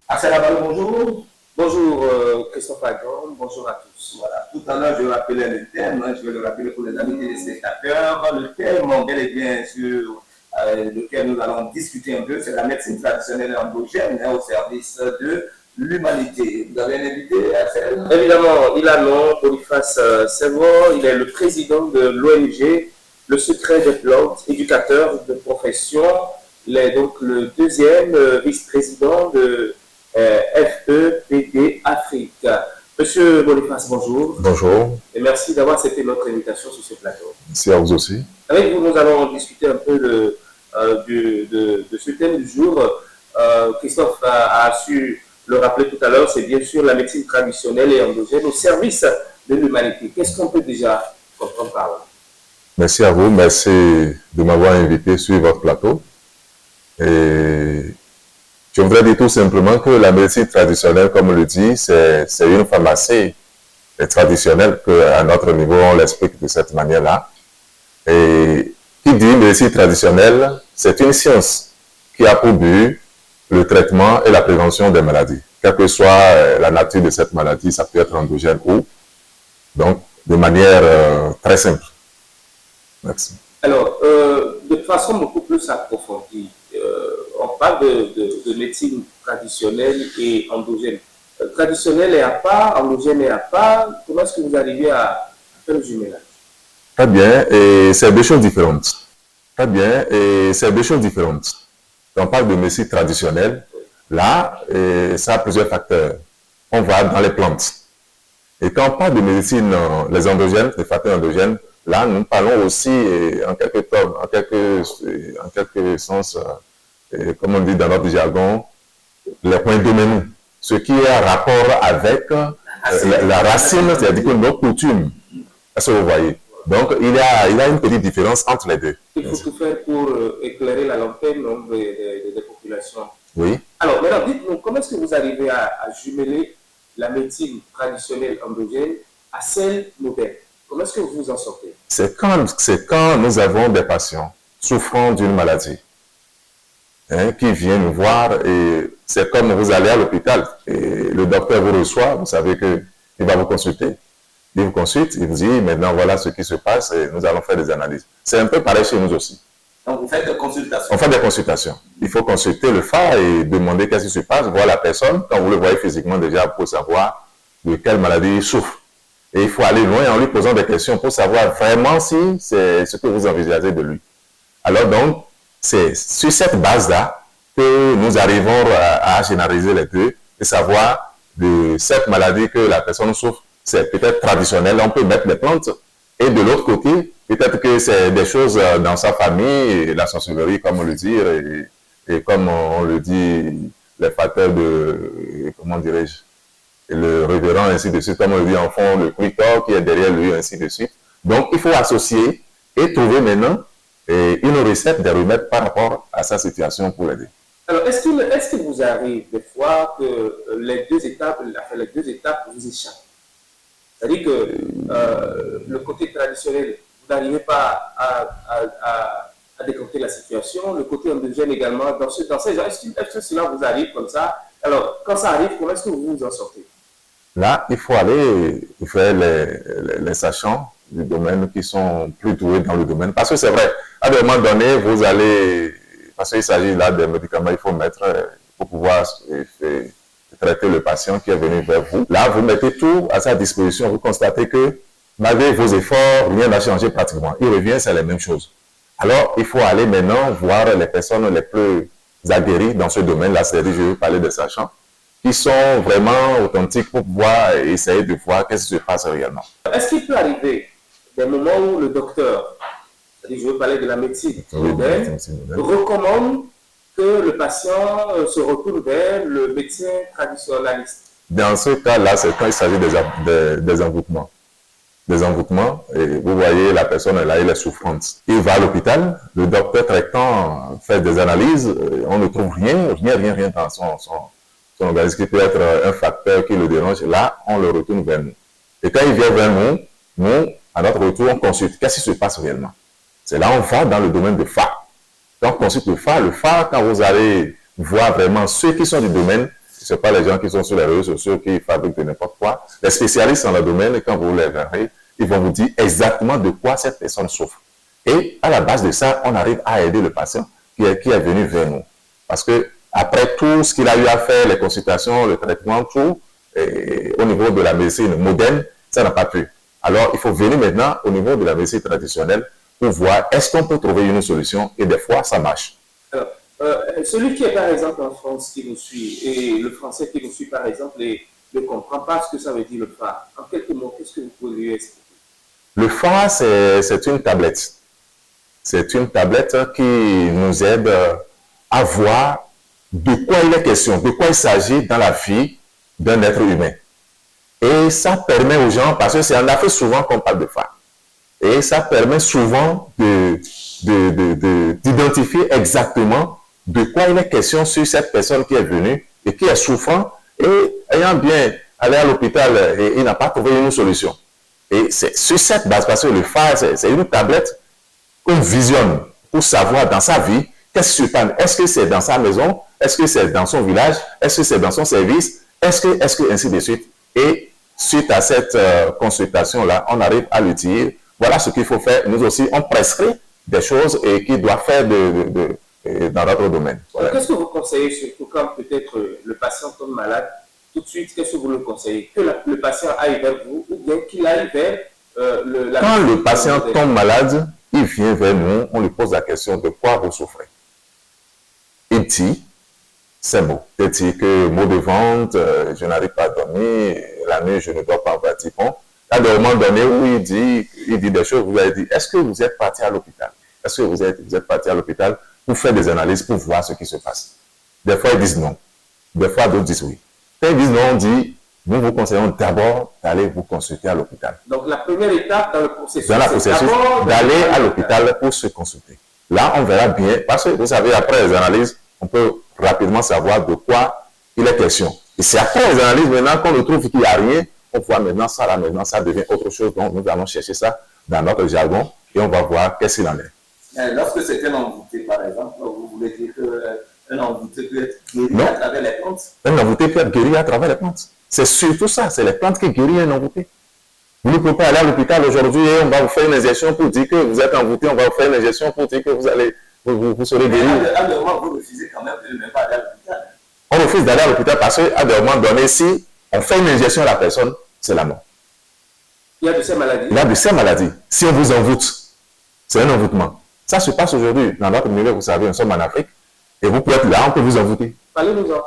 Assalamu bonjour. Bonjour Christophe Agon, bonjour à tous. Voilà, tout à l'heure je rappelais le thème, je vais le rappeler pour les amis téléspectateurs. Le thème, bel et bien sur lequel nous allons discuter un peu, c'est la médecine traditionnelle endogène au service de l'humanité. Vous avez un invité, Axel? Évidemment, il a nom, Boniface Sevron, il est le président de l'ONG Le Secret des Plantes, éducateur de profession. Il est donc le deuxième vice-président de FEPD Afrique. Monsieur Boniface, bonjour. Bonjour. Et merci d'avoir accepté notre invitation sur ce plateau. Merci à vous aussi. Avec vous, nous allons discuter un peu de ce thème du jour. Christophe a su le rappeler tout à l'heure, c'est bien sûr la médecine traditionnelle et endogène au service de l'humanité. Qu'est-ce qu'on peut déjà comprendre par là? Merci à vous, merci de m'avoir invité sur votre plateau. Et je voudrais dire tout simplement que la médecine traditionnelle, comme on le dit, c'est une pharmacie traditionnelle qu'à notre niveau, on l'explique de cette manière-là. Et qui dit médecine traditionnelle, c'est une science qui a pour but le traitement et la prévention des maladies. Quelle que soit la nature de cette maladie, ça peut être endogène ou, donc, de manière très simple. Merci. Alors, de façon beaucoup plus approfondie, on parle de médecine traditionnelle et endogène. Traditionnelle est à part, endogène est à part. Comment est-ce que vous arrivez à faire le jumelage? Très bien, et c'est deux choses différentes. Très bien, et c'est deux choses différentes. Quand on parle de médecine traditionnelle, là, ça a plusieurs facteurs. On va dans les plantes. Et quand on parle de médecine, les endogènes, les facteurs endogènes, là, nous parlons aussi, en quelque sens, comme on dit dans notre jargon, les points dominants. Ce qui est en rapport avec la racine, c'est-à-dire que nos coutumes. Est-ce que vous voyez? Donc, il y a une petite différence entre les deux. Il faut tout faire pour éclairer la lanterne des populations. Oui. Alors, maintenant, dites-nous, comment est-ce que vous arrivez à jumeler la médecine traditionnelle endogène à celle moderne? Comment est-ce que vous vous en sortez? C'est quand nous avons des patients souffrant d'une maladie qui viennent nous voir et c'est comme vous allez à l'hôpital et le docteur vous reçoit, vous savez qu'il va vous consulter. Il vous consulte, il vous dit maintenant voilà ce qui se passe et nous allons faire des analyses. C'est un peu pareil chez nous aussi. Donc vous faites des consultations? On fait des consultations. Il faut consulter le phare et demander qu'est-ce qui se passe, voir la personne. Quand vous le voyez physiquement déjà pour savoir de quelle maladie il souffre. Et il faut aller loin en lui posant des questions pour savoir vraiment si c'est ce que vous envisagez de lui. Alors donc, c'est sur cette base-là que nous arrivons à généraliser les deux et savoir de cette maladie que la personne souffre, c'est peut-être traditionnel, on peut mettre les plantes. Et de l'autre côté, peut-être que c'est des choses dans sa famille, la sorcellerie, comme on le dit, et comme on le dit, les facteurs de, comment dirais-je, le révérend, ainsi de suite, comme on le dit en fond, le clitor qui est derrière lui, ainsi de suite. Donc, il faut associer et trouver maintenant une recette de remède par rapport à sa situation pour l'aider. Alors, est-ce qu'il vous arrive des fois que les deux étapes vous échappent? C'est-à-dire que le côté traditionnel, vous n'arrivez pas à décompter la situation, le côté endogène également, dans ces gens, est-ce que cela vous arrive comme ça? Alors, quand ça arrive, comment est-ce que vous vous en sortez? Là, il faut aller faire les sachants du domaine qui sont plus doués dans le domaine. Parce que c'est vrai, à un moment donné, vous allez, parce qu'il s'agit là des médicaments, il faut mettre pour pouvoir traiter le patient qui est venu vers vous. Là, vous mettez tout à sa disposition. Vous constatez que malgré vos efforts, rien n'a changé pratiquement. Il revient, c'est la même chose. Alors, il faut aller maintenant voir les personnes les plus aguerries dans ce domaine-là, c'est-à-dire, je vais parler des sachants, qui sont vraiment authentiques pour pouvoir essayer de voir qu'est-ce qui se passe réellement. Est-ce qu'il peut arriver des moments où le docteur, c'est-à-dire je veux parler de la médecine moderne, recommande que le patient se retourne vers le médecin traditionnaliste? Dans ce cas-là, c'est quand il s'agit des envoûtements. Des envoûtements, et vous voyez la personne là, elle est souffrante. Il va à l'hôpital, le docteur traitant fait des analyses, on ne trouve rien dans son organisme qui peut être un facteur qui le dérange. Là, on le retourne vers nous. Et quand il vient vers nous, à notre retour, on consulte. Qu'est-ce qui se passe réellement? C'est là on va dans le domaine de phare. Quand on consulte le phare, quand vous allez voir vraiment ceux qui sont du domaine, Ce ne sont pas les gens qui sont sur les réseaux sociaux qui fabriquent de n'importe quoi. Les spécialistes dans le domaine, quand vous les verrez, ils vont vous dire exactement de quoi cette personne souffre. Et à la base de ça, on arrive à aider le patient qui est venu vers nous. Parce que après tout ce qu'il a eu à faire, les consultations, le traitement, tout, au niveau de la médecine moderne, ça n'a pas pu. Alors, il faut venir maintenant au niveau de la médecine traditionnelle pour voir est-ce qu'on peut trouver une solution et des fois, ça marche. Alors, celui qui est par exemple en France qui nous suit et le français qui nous suit par exemple et ne comprend pas ce que ça veut dire le phare. En quelques mots, qu'est-ce que vous pouvez lui expliquer? Le phare, c'est une tablette. C'est une tablette qui nous aide à voir de quoi il est question, de quoi il s'agit dans la vie d'un être humain. Et ça permet aux gens, parce que c'est en Afrique souvent qu'on parle de phare, et ça permet souvent d'identifier exactement de quoi il est question sur cette personne qui est venue et qui est souffrant et ayant bien allé à l'hôpital et il n'a pas trouvé une solution. Et c'est sur cette base, parce que le phare, c'est une tablette qu'on visionne pour savoir dans sa vie qu'est-ce qui se passe. Est-ce que c'est dans sa maison? Est-ce que c'est dans son village? Est-ce que c'est dans son service? Est-ce que, ainsi de suite. Et suite à cette consultation-là, on arrive à lui dire, voilà ce qu'il faut faire. Nous aussi, on prescrit des choses et qu'il doit faire dans notre domaine. Voilà. Qu'est-ce que vous conseillez, surtout quand peut-être le patient tombe malade, tout de suite, qu'est-ce que vous le conseillez? Que le patient aille vers vous ou bien qu'il aille vers la... Quand le patient tombe malade, il vient vers nous, on lui pose la question de quoi vous souffrez. Il dit, c'est mots. Il dit que mot de ventre, je n'arrive pas à dormir, la nuit je ne dors pas en bâtiment. À un moment donné où il dit des choses, vous avez dit, est-ce que vous êtes parti à l'hôpital? Est-ce que vous êtes parti à l'hôpital pour faire des analyses, pour voir ce qui se passe? Des fois, ils disent non. Des fois, d'autres disent oui. Quand ils disent non, on dit, nous vous conseillons d'abord d'aller vous consulter à l'hôpital. Donc, la première étape dans le processus, d'aller à l'hôpital pour se consulter. Là, on verra bien, parce que vous savez, après les analyses, on peut rapidement savoir de quoi il est question. Et c'est après les analyses, maintenant, qu'on trouve qu'il n'y a rien, on voit maintenant ça, là, maintenant, ça devient autre chose. Donc, nous allons chercher ça dans notre jargon et on va voir qu'est-ce qu'il en est. Lorsque c'est un envoûté, par exemple, vous voulez dire qu'un envoûté peut être guéri à travers les plantes? Un envoûté peut être guéri à travers les plantes. C'est surtout ça, c'est les plantes qui guérissent un envoûté. Vous ne pouvez pas aller à l'hôpital aujourd'hui et on va vous faire une injection pour dire que vous êtes envoûté, on va vous faire une injection pour dire que vous serez guéri. À des moments, vous refusez quand même de ne pas aller à l'hôpital. On refuse d'aller à l'hôpital parce qu'à des moments donnés, si on fait une injection à la personne, c'est la mort. Il y a de ces maladies. Il y a de ces maladies. Si on vous envoûte, c'est un envoûtement. Ça se passe aujourd'hui dans notre milieu, vous savez, nous sommes en Afrique et vous pouvez être là, on peut vous envoûter. Parlez-nous-en.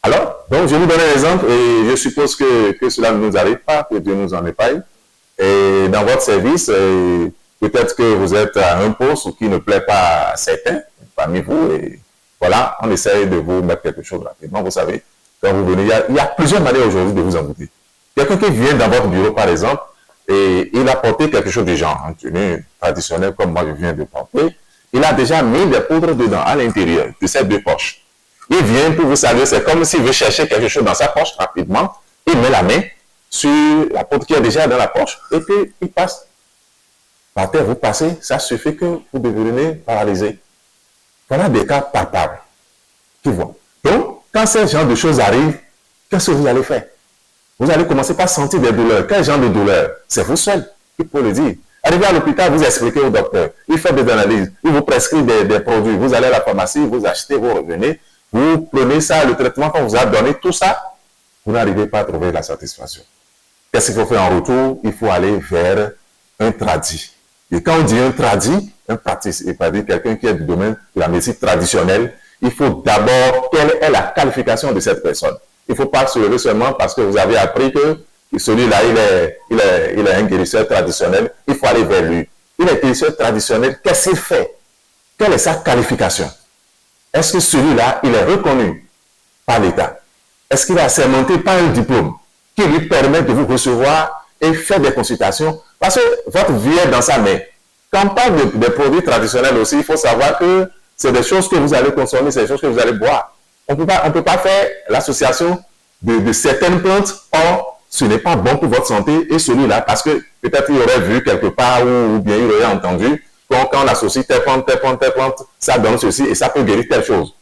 Alors, donc je vous donne un exemple et je suppose que cela ne nous arrive pas, que Dieu nous en épargne. Et dans votre service, peut-être que vous êtes à un poste qui ne plaît pas à certains parmi vous. Et voilà, on essaye de vous mettre quelque chose rapidement. Vous savez, quand vous venez, il y a plusieurs manières aujourd'hui de vous envoûter. Quelqu'un qui vient dans votre bureau, par exemple, et il a porté quelque chose de genre, une tenue traditionnelle comme moi je viens de porter, il a déjà mis des poudres dedans, à l'intérieur de ces deux poches. Il vient pour vous saluer, c'est comme s'il veut chercher quelque chose dans sa poche rapidement. Il met la main sur la poudre qui est déjà dans la poche et puis il passe. Par terre, vous passez, ça suffit que vous devenez paralysé. Voilà des cas palpables. Tu vois. Donc, quand ce genre de choses arrivent, qu'est-ce que vous allez faire? Vous allez commencer par sentir des douleurs. Quel genre de douleur? C'est vous seul qui peut le dire. Arrivez à l'hôpital, vous expliquez au docteur. Il fait des analyses, il vous prescrit des produits. Vous allez à la pharmacie, vous achetez, vous revenez. Vous prenez ça, le traitement qu'on vous a donné, tout ça, vous n'arrivez pas à trouver la satisfaction. Qu'est-ce qu'il faut faire en retour? Il faut aller vers un tradit. Et quand on dit un tradit, un praticien, c'est-à-dire quelqu'un qui est du domaine de la médecine traditionnelle, il faut d'abord, quelle est la qualification de cette personne? Il ne faut pas se lever seulement parce que vous avez appris que celui-là, il est un guérisseur traditionnel. Il faut aller vers lui. Il est guérisseur traditionnel. Qu'est-ce qu'il fait? Quelle est sa qualification? Est-ce que celui-là, il est reconnu par l'État? Est-ce qu'il est assermenté par un diplôme qui lui permet de vous recevoir et faire des consultations? Parce que votre vie est dans sa main. Quand on parle des produits traditionnels aussi, il faut savoir que c'est des choses que vous allez consommer, c'est des choses que vous allez boire. On ne peut pas faire l'association de certaines plantes. Or, ce n'est pas bon pour votre santé et celui-là, parce que peut-être il aurait vu quelque part ou bien il aurait entendu quand on associe telle plante, ça donne ceci et ça peut guérir telle chose.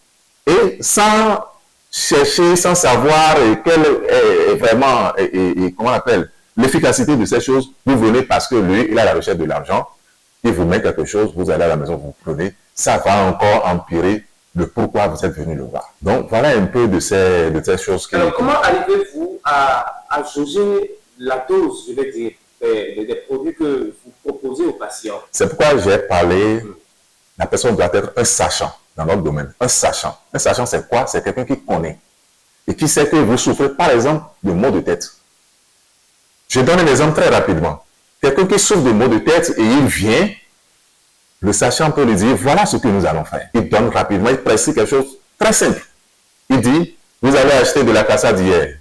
Et sans chercher sans savoir quelle est vraiment, comment on appelle, l'efficacité de ces choses. Vous venez parce que lui, il a la recherche de l'argent, il vous met quelque chose, vous allez à la maison, vous prenez, ça va encore empirer le pourquoi vous êtes venu le voir. Donc, voilà un peu de ces choses. Alors, comment arrivez-vous à jauger la dose, je vais dire, des produits que vous proposez aux patients? C'est pourquoi j'ai parlé, la personne doit être un sachant dans notre domaine. Un sachant. Un sachant, c'est quoi? C'est quelqu'un qui connaît et qui sait que vous souffrez, par exemple, de maux de tête. Je donne un exemple très rapidement. Quelqu'un qui souffre de maux de tête et il vient, le sachant peut lui dire, voilà ce que nous allons faire. Il donne rapidement, il précise quelque chose de très simple. Il dit, vous allez acheter de la cassade d'hier.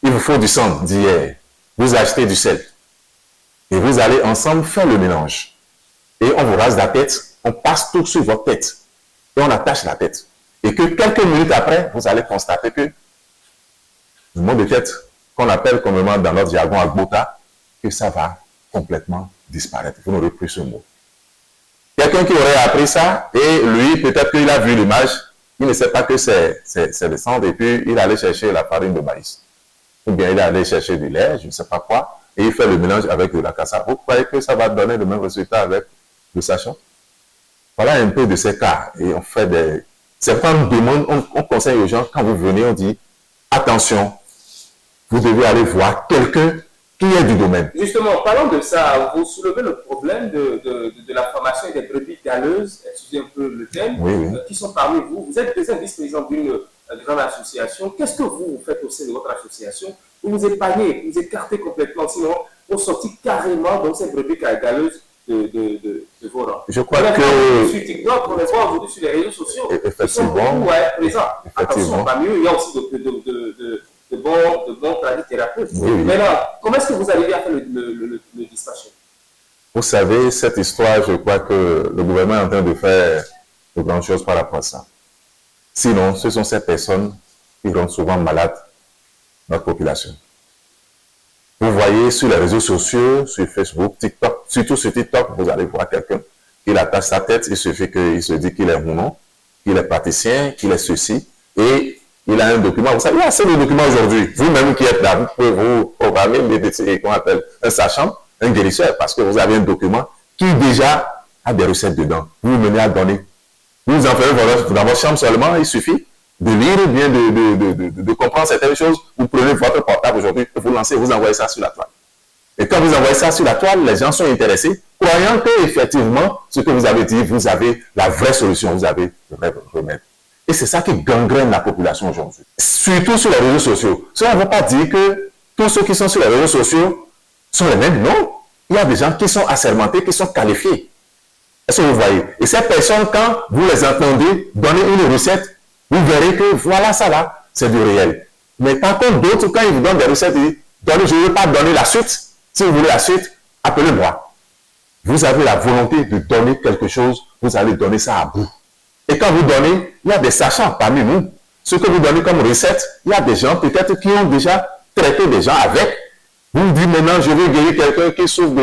Il vous faut du sang d'hier. Vous achetez du sel. Et vous allez ensemble faire le mélange. Et on vous rase la tête, on passe tout sur votre tête. Et on attache la tête. Et que quelques minutes après, vous allez constater que le mot de tête, qu'on appelle communément dans notre jargon agbota, que ça va complètement disparaître. Vous n'aurez plus ce mot. Quelqu'un qui aurait appris ça, et lui, peut-être qu'il a vu l'image, il ne sait pas que c'est le sang, et puis il allait chercher la farine de maïs. Ou bien il allait chercher du lait, je ne sais pas quoi, et il fait le mélange avec de la cassave. Vous croyez que ça va donner le même résultat avec le sachant? Voilà un peu de ces cas. Et on fait des... C'est quand on demande, on conseille aux gens, quand vous venez, on dit, attention, vous devez aller voir quelqu'un qui est du domaine. Justement, parlons de ça. Vous soulevez le problème de la formation des brebis galeuses, excusez un peu le thème, oui. Qui sont parmi vous. Vous êtes deuxième vice-président d'une grande association. Qu'est-ce que vous faites au sein de votre association? Vous vous épargnez, vous écartez complètement, sinon vous sortez carrément dans ces brebis galeuses de vos rangs. Je crois que... Sur TikTok, on les voit aujourd'hui sur les réseaux sociaux. Effectivement. Ils sont beaucoup présents. Attention, parmi eux, il y a aussi de bons tradithérapeutes. Oui. Maintenant, comment est-ce que vous arrivez à faire le dispatch? Vous savez, cette histoire, je crois que le gouvernement est en train de faire de grandes choses par rapport à ça. Sinon, ce sont ces personnes qui rendent souvent malades notre population. Vous voyez sur les réseaux sociaux, sur Facebook, TikTok, surtout sur TikTok, vous allez voir quelqu'un qui attache sa tête, il suffit qu'il se dit qu'il est Mounon, qu'il est praticien, qu'il est ceci, et il a un document. Vous savez, il y a assez de documents aujourd'hui. Vous-même qui êtes là, vous pouvez vous programmer, qu'on appelle un sachant, un guérisseur, parce que vous avez un document qui déjà a des recettes dedans. Vous vous menez à donner. Vous enfermez dans votre chambre seulement, il suffit de lire, bien de comprendre certaines choses. Vous prenez votre portable aujourd'hui, vous lancez, vous envoyez ça sur la toile. Et quand vous envoyez ça sur la toile, les gens sont intéressés, croyant que effectivement, ce que vous avez dit, vous avez la vraie solution, vous avez le vrai remède. Et c'est ça qui gangrène la population aujourd'hui. Surtout sur les réseaux sociaux. Cela ne veut pas dire que tous ceux qui sont sur les réseaux sociaux sont les mêmes. Non. Il y a des gens qui sont assermentés, qui sont qualifiés. Est-ce que vous voyez? Et ces personnes, quand vous les entendez donner une recette, vous verrez que voilà ça là, c'est du réel. Mais par contre, d'autres, quand ils vous donnent des recettes, ils disent, je ne veux pas donner la suite. Si vous voulez la suite, appelez-moi. Vous avez la volonté de donner quelque chose, vous allez donner ça à bout. Et quand vous donnez, il y a des sachants parmi nous. Ce que vous donnez comme recette, il y a des gens peut-être qui ont déjà traité des gens avec. Vous me dites maintenant, je veux guérir quelqu'un qui souffre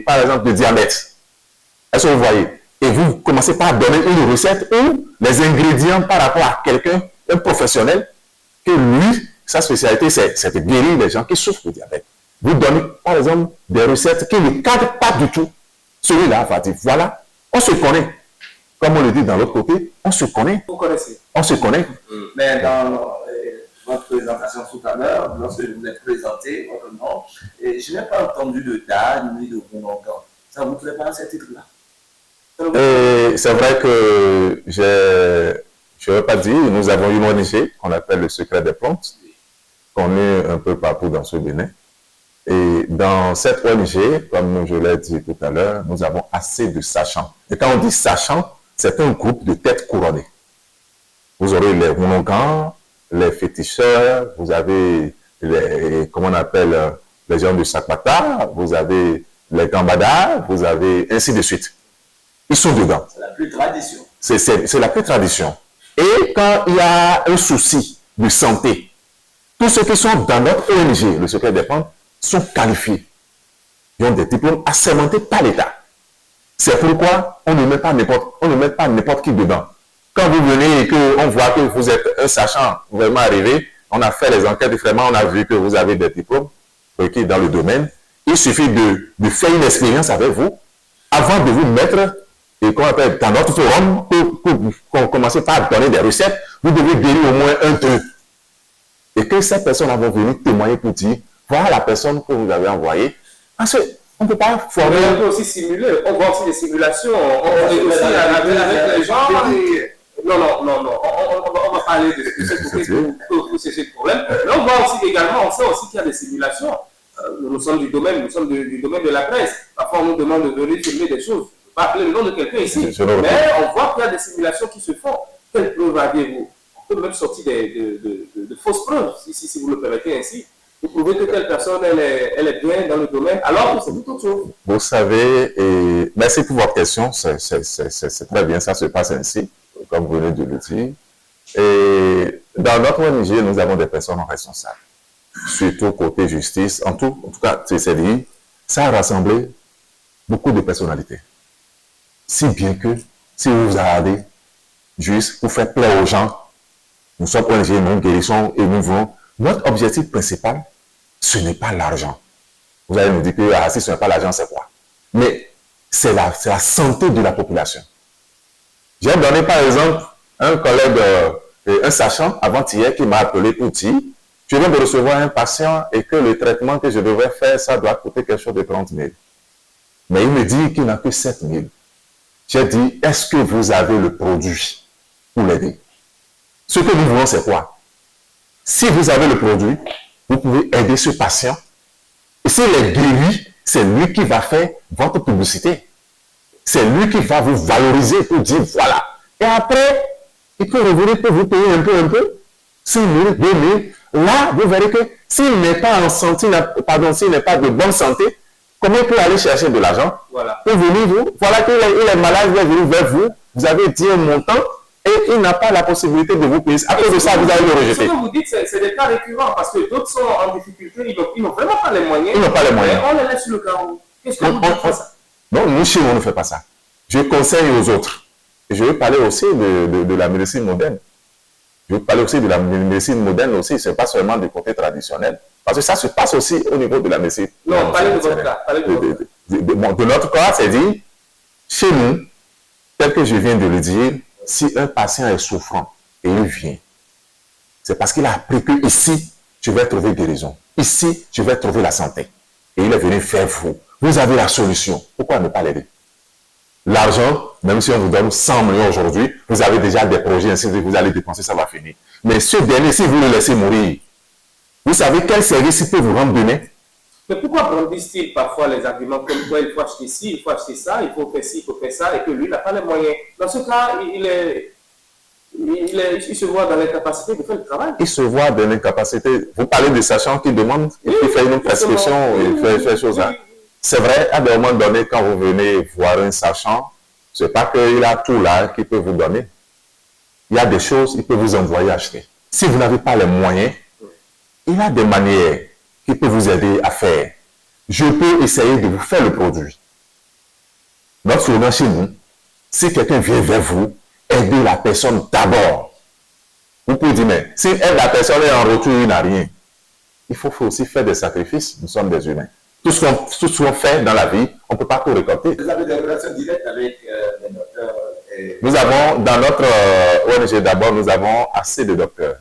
par exemple de diabète. Est-ce que vous voyez? Et vous commencez par donner une recette ou les ingrédients par rapport à quelqu'un, un professionnel, que lui, sa spécialité, c'est de guérir les gens qui souffrent de diabète. Vous donnez, par exemple, des recettes qui ne cadrent pas du tout. Celui-là va dire, voilà, on se connaît. Comme on le dit dans l'autre côté, on se connaît. Vous connaissez. On se connaît. Mais dans votre présentation tout à l'heure, lorsque je vous ai présenté votre nom, je n'ai pas entendu de date ni de Bounongan. Ça ne vous plaît pas ce titre-là? C'est vrai que je ne vais pas dire, nous avons une ONG qu'on appelle le Secret des plantes, qu'on est un peu partout dans ce Bénin. Et dans cette ONG, comme je l'ai dit tout à l'heure, nous avons assez de sachants. Et quand on dit sachants, c'est un groupe de têtes couronnées. Vous aurez les Mounongans, les féticheurs, vous avez les, comment on appelle, les gens du Sakpata, vous avez les Gambada, vous avez ainsi de suite. Ils sont dedans. C'est la plus tradition. C'est la plus tradition. Et quand il y a un souci de santé, tous ceux qui sont dans notre ONG, le Secret des plantes, sont qualifiés. Ils ont des diplômes assermentés par l'État. C'est pourquoi on ne met pas n'importe qui dedans. Quand vous venez et qu'on voit que vous êtes un sachant vraiment arrivé, on a fait les enquêtes, vraiment, on a vu que vous avez des diplômes requis dans le domaine. Il suffit de faire une expérience avec vous avant de vous mettre et qu'on appelle dans notre forum, qu'on commence par donner des recettes, vous devez guérir au moins un truc. Et que ces personnes vont venir témoigner pour dire, voilà la personne que vous avez envoyée. Parce qu'on ne peut pas former. On peut aussi simuler, on voit aussi des simulations, on est aussi avec les gens. Non, on va parler de ce pour cesser le problème. Mais on voit aussi également, on sait aussi qu'il y a des simulations. Nous sommes du domaine de la presse. Parfois, on nous demande de venir filmer des choses. Je ne peux pas appeler le nom de quelqu'un ici. Mais on voit qu'il y a des simulations qui se font. Quelles preuves avez-vous? On peut même sortir de fausses preuves, si vous le permettez ainsi. Vous prouvez que telle personne, elle est bien dans le domaine, alors c'est tout autre chose. Vous savez, et merci pour votre question, c'est très bien, ça se passe ainsi, comme vous venez de le dire. Et dans notre ONG, nous avons des personnes responsables, surtout côté justice. En tout cas, c'est dit, ça a rassemblé beaucoup de personnalités. Si bien que, si vous vous regardez, juste pour faire plaisir aux gens, nous sommes ONG, nous guérissons et nous voulons. Notre objectif principal, ce n'est pas l'argent. Vous allez nous dire que si ce n'est pas l'argent, c'est quoi? Mais c'est la santé de la population. J'ai donné par exemple un collègue, un sachant avant-hier qui m'a appelé pour dire, je viens de recevoir un patient et que le traitement que je devrais faire, ça doit coûter quelque chose de 30 000. Mais il me dit qu'il n'a que 7 000. J'ai dit, est-ce que vous avez le produit pour l'aider? Ce que nous voulons, c'est quoi? Si vous avez le produit, vous pouvez aider ce patient. Et s'il est guéri, c'est lui qui va faire votre publicité. C'est lui qui va vous valoriser pour dire voilà. Et après, il peut revenir pour vous payer un peu, 5 000, 2 000. Là, vous verrez que s'il n'est pas en santé, s'il n'est pas de bonne santé, comment il peut aller chercher de l'argent? Voilà. Pour venir vous, voilà qu'il est malade, il est venu vers vous, vous avez dit un montant, et il n'a pas la possibilité de vous payer. À cause de ça, vous allez le rejeter. Ce que vous dites, c'est des cas récurrents, parce que d'autres sont en difficulté, ils n'ont vraiment pas les moyens. Ils n'ont pas les moyens. On les laisse sur le carreau. Qu'est-ce que vous dites pour ça? Non, nous, chez nous, on ne fait pas ça. Je conseille aux autres. Et je vais parler aussi de la médecine moderne. Je vais parler aussi de la médecine moderne aussi. Ce n'est pas seulement du côté traditionnel. Parce que ça se passe aussi au niveau de la médecine. Non, parlez de votre cas. De notre cas, c'est dit, chez nous, tel que je viens de le dire, si un patient est souffrant et il vient, c'est parce qu'il a appris que ici, je vais trouver guérison. Ici, je vais trouver la santé. Et il est venu faire vous. Vous avez la solution. Pourquoi ne pas l'aider? L'argent, même si on vous donne 100 millions aujourd'hui, vous avez déjà des projets ainsi que vous allez dépenser, ça va finir. Mais ce dernier, si vous le laissez mourir, vous savez quel service il peut vous rendre demain? Mais pourquoi brandissent-ils parfois les arguments comme quoi il faut acheter ci, il faut acheter ça, il faut faire ci, il faut faire ça, et que lui n'a pas les moyens? Dans ce cas, il se voit dans l'incapacité de faire le travail. Il se voit dans l'incapacité. Vous parlez de sachant qui demande, il fait une prescription et fait ces choses-là. Oui. C'est vrai, à un moment donné, quand vous venez voir un sachant, ce n'est pas qu'il a tout là qu'il peut vous donner. Il y a des choses qu'il peut vous envoyer acheter. Si vous n'avez pas les moyens, il a des manières qui peuvent vous aider à faire. Je peux essayer de vous faire le produit. Notre slogan chez nous, si quelqu'un vient vers vous, aidez la personne d'abord. Vous pouvez dire, mais si aide la personne et en retour, il n'a rien. Il faut aussi faire des sacrifices. Nous sommes des humains. Tout ce qu'on fait dans la vie, on ne peut pas tout récolter. Vous avez des relations directes avec les docteurs? Nous avons, dans notre ONG d'abord, nous avons assez de docteurs.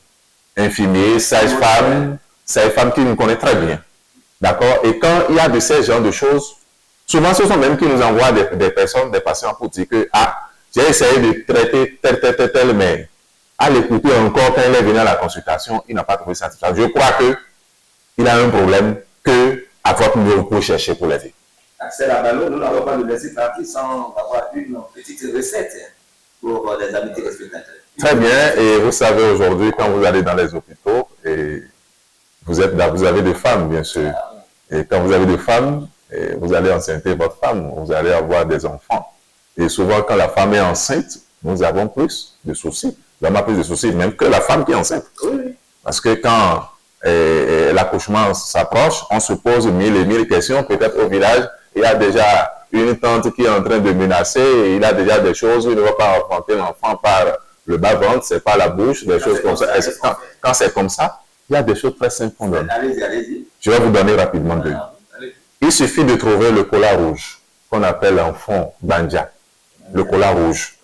Infirmiers, sages-femmes qui nous connaissent très bien. D'accord? Et quand il y a de ces genres de choses, souvent ce sont même qui nous envoient des personnes, des patients pour dire que, j'ai essayé de traiter tel, mais à l'écouter encore quand il est venu à la consultation, il n'a pas trouvé satisfaisant. Je crois qu'il a un problème que à votre niveau, vous pouvez chercher pour l'aider. Axel Abalo, nous n'avons pas le laisser partir sans avoir une petite recette pour les amis téléspectateurs. Très bien, et vous savez aujourd'hui, quand vous allez dans les hôpitaux, et vous avez des femmes, bien sûr. Et quand vous avez des femmes, vous allez enceinter votre femme, vous allez avoir des enfants. Et souvent, quand la femme est enceinte, nous avons plus de soucis. Vraiment plus de soucis, même que la femme qui est enceinte. Oui. Parce que quand l'accouchement s'approche, on se pose 1000 et 1000 questions. Peut-être au village, il y a déjà une tante qui est en train de menacer, et il a déjà des choses, il ne va pas enfanter l'enfant par le bas-ventre, c'est pas la bouche, des choses comme ça. Quand c'est comme ça, il y a des choses très simples qu'on donne. Allez-y. Je vais vous donner rapidement deux. Il suffit de trouver le cola rouge, qu'on appelle en fond banja. Le cola rouge.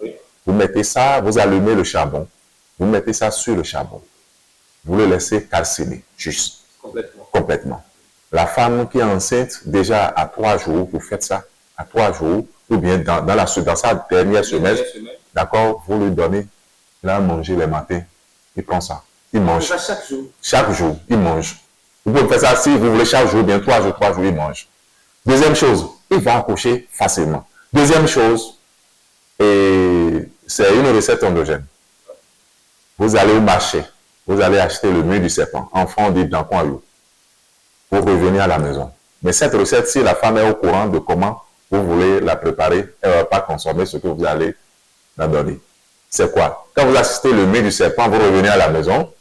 Vous mettez ça, vous allumez le charbon. Vous mettez ça sur le charbon. Vous le laissez calciner, juste. Complètement. La femme qui est enceinte, déjà à 3 jours, vous faites ça, à 3 jours, ou bien dans sa dernière semaine, d'accord, vous lui donnez, là, à manger les matins. Il prend ça. Il mange. Chaque jour. Chaque jour, il mange. Vous pouvez faire ça si vous voulez chaque jour, bien 3 jours, il mange. Deuxième chose, il va accoucher facilement. Deuxième chose, c'est une recette endogène. Vous allez au marché, vous allez acheter le mûr du serpent, enfant dit dans quoi pour revenir à la maison. Mais cette recette, si la femme est au courant de comment vous voulez la préparer, elle ne va pas consommer ce que vous allez la donner. C'est quoi? Quand vous achetez le mûr du serpent, vous revenez à la maison,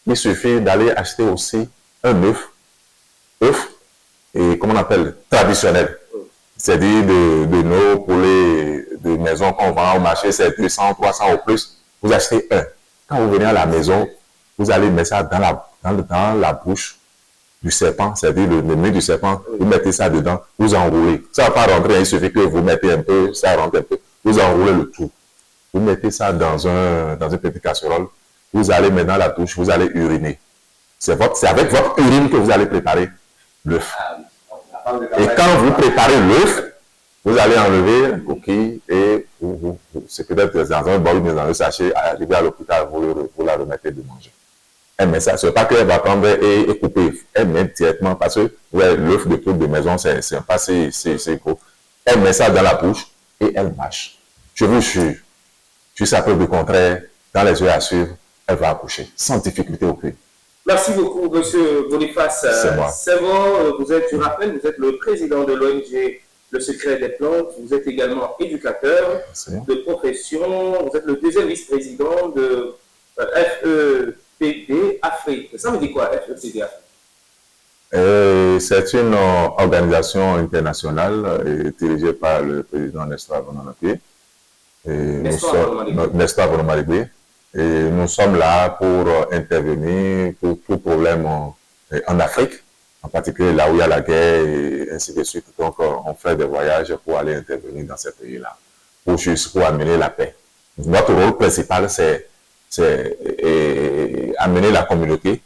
il suffit d'aller acheter aussi un œuf, et comment on appelle, traditionnel. C'est-à-dire de nos poulets de maison qu'on vend au marché, c'est 200, 300 ou plus. Vous achetez un. Quand vous venez à la maison, vous allez mettre ça dans la bouche du serpent, c'est-à-dire le mûr du serpent, vous mettez ça dedans, vous enroulez. Ça ne va pas rentrer, il suffit que vous mettez un peu, ça rentre un peu, vous enroulez le tout. Vous mettez ça dans une petite casserole, vous allez mettre dans la douche, vous allez uriner. C'est avec votre urine que vous allez préparer l'œuf. Et quand vous préparez l'œuf, vous allez enlever la coquille et c'est peut-être dans un bol ou dans un sachet, arriver à l'hôpital, vous la remettez de manger. Elle met ça, ce n'est pas qu'elle va prendre et couper. Elle met directement, parce que l'œuf de poule de maison, c'est pas c'est gros. Elle met ça dans la bouche et elle mâche. Je vous jure, jusqu'à preuve du contraire, dans les heures à suivre, elle va accoucher, sans difficulté aucune. Merci beaucoup, monsieur Boniface. C'est moi. C'est bon, je rappelle, vous êtes le président de l'ONG Le Secret des Plantes, vous êtes également éducateur de profession, vous êtes le deuxième vice-président de FEPD Afrique. Ça veut dire quoi, FEPD Afrique? C'est une organisation internationale dirigée par le président Nestor Bonomaligbe. Nestor Bonomaligbe. Et nous sommes là pour intervenir pour tout problème en Afrique, en particulier là où il y a la guerre et ainsi de suite. Donc, on fait des voyages pour aller intervenir dans ces pays-là, pour amener la paix. Notre rôle principal, c'est amener la communauté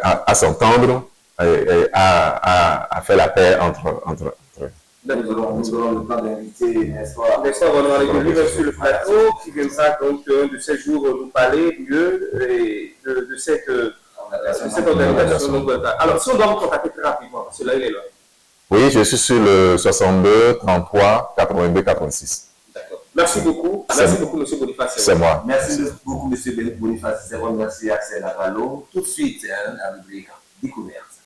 à s'entendre, à faire la paix entre eux. Nous aurons le temps d'inviter Nestor Bonomaligbe sur le plateau, qui viendra donc de ces jours nous parler mieux de cette organisation. Alors, si on doit vous contacter très rapidement, parce que là, il est là. Oui, je suis sur le 62 33 82 86. D'accord. Merci beaucoup. Merci beaucoup, M. Boniface. C'est moi. Merci beaucoup, M. Boniface. Merci, Axel Avalo. Tout de suite, la rubrique découverte.